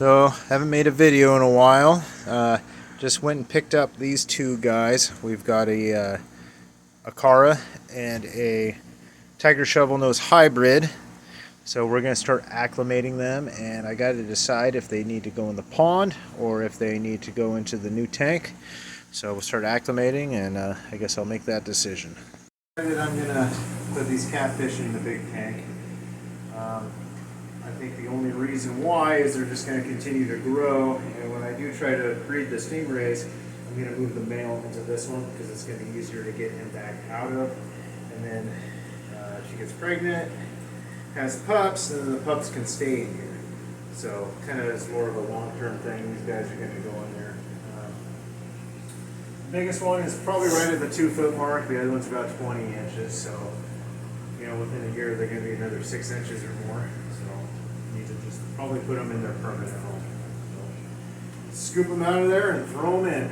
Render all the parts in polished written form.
So, haven't made a video in a while. Just went and picked up these two guys. We've got a Cara and a Tiger Shovel Nose hybrid. So we're going to start acclimating them, and I got to decide if they need to go in the pond or if they need to go into the new tank. So we'll start acclimating, and I guess I'll make that decision. I'm going to put these catfish in the big tank. I think the only reason why is they're just going to continue to grow, and when I do try to breed the stingrays, I'm going to move the male into this one because it's going to be easier to get him back out of. And then she gets pregnant, has pups, and then the pups can stay in here. So kind of is more of a long-term thing. These guys are going to go in there. The biggest one is probably right at the 2-foot mark. The other one's about 20 inches. So, you know, within a year they're going to be another 6 inches or more. So you need to just probably put them in their permanent home. So, scoop them out of there and throw them in.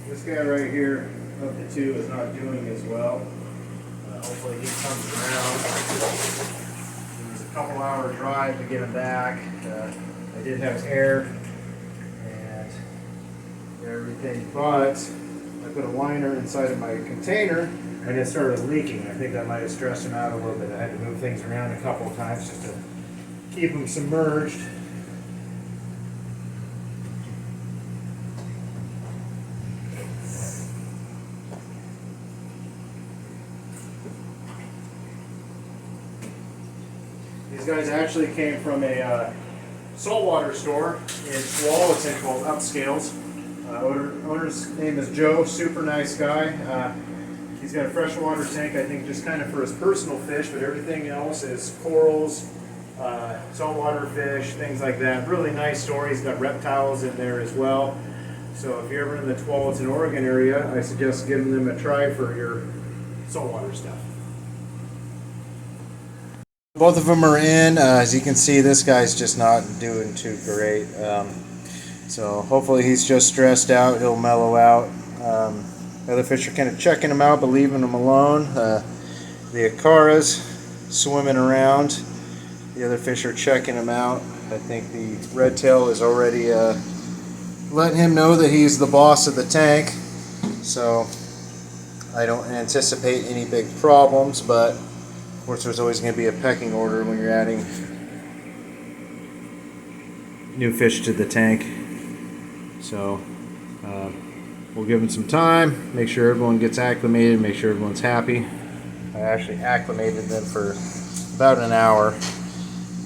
This guy right here, of the two, is not doing as well. Hopefully he comes around. It was a couple-hour drive to get him back. I did have air and everything, but I put a liner inside of my container and it started leaking. I think that might have stressed him out a little bit. I had to move things around a couple of times just to keep him submerged. These guys actually came from a saltwater store in Tualatin called Upscales. Owner's name is Joe, super nice guy. He's got a freshwater tank, I think just kind of for his personal fish, but everything else is corals, saltwater fish, things like that. Really nice store. He's got reptiles in there as well. So if you're ever in the Tualatin, Oregon area, I suggest giving them a try for your saltwater stuff. Both of them are in. As you can see, this guy's just not doing too great. So hopefully he's just stressed out. He'll mellow out. The other fish are kind of checking him out, but leaving him alone. The Acara's swimming around. The other fish are checking him out. I think the red tail is already letting him know that he's the boss of the tank. So I don't anticipate any big problems, but of course, there's always going to be a pecking order when you're adding new fish to the tank. So we'll give them some time, make sure everyone gets acclimated, make sure everyone's happy. I actually acclimated them for about an hour.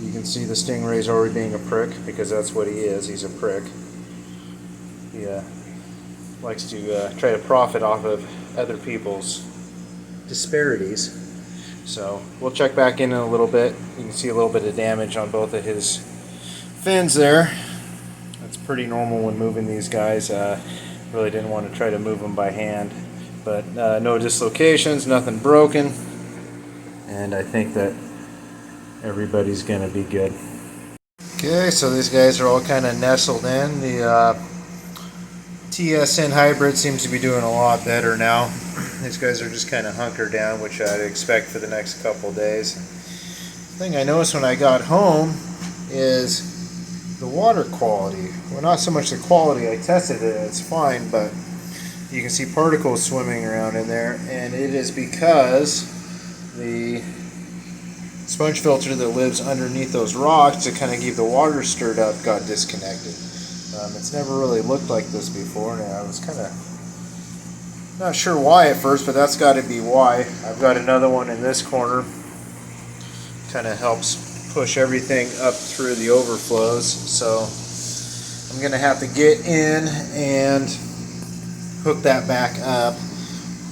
You can see the stingray's already being a prick because that's what he is. He's a prick. He likes to try to profit off of other people's disparities. So we'll check back in a little bit. You can see a little bit of damage on both of his fins there. That's pretty normal when moving these guys. Really didn't want to try to move them by hand, but no dislocations, nothing broken, and I think that everybody's going to be good. Okay, so these guys are all kind of nestled in. The TSN hybrid seems to be doing a lot better now. These guys are just kind of hunkered down, which I'd expect for the next couple of days. The thing I noticed when I got home is the water quality. Well, not so much the quality. I tested it, it's fine, but you can see particles swimming around in there, and it is because the sponge filter that lives underneath those rocks to kind of keep the water stirred up got disconnected. It's never really looked like this before, and I was kind of not sure why at first, but that's got to be why. I've got another one in this corner. Kind of helps push everything up through the overflows. So I'm going to have to get in and hook that back up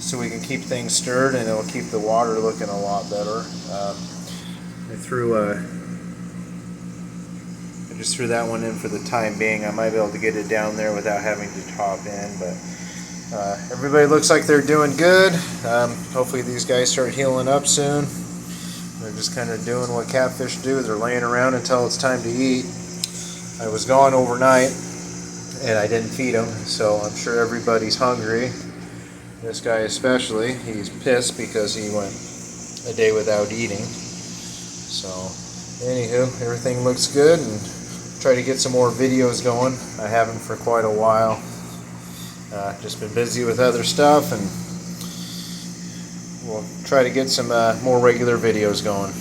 so we can keep things stirred, and it'll keep the water looking a lot better. I just threw that one in for the time being. I might be able to get it down there without having to top in, but everybody looks like they're doing good. Hopefully these guys start healing up soon. They're just kind of doing what catfish do. They're laying around until it's time to eat. I was gone overnight, and I didn't feed him, so I'm sure everybody's hungry. This guy especially, he's pissed because he went a day without eating. So, anywho, everything looks good, and try to get some more videos going. I haven't for quite a while. Just been busy with other stuff, and we'll try to get some more regular videos going.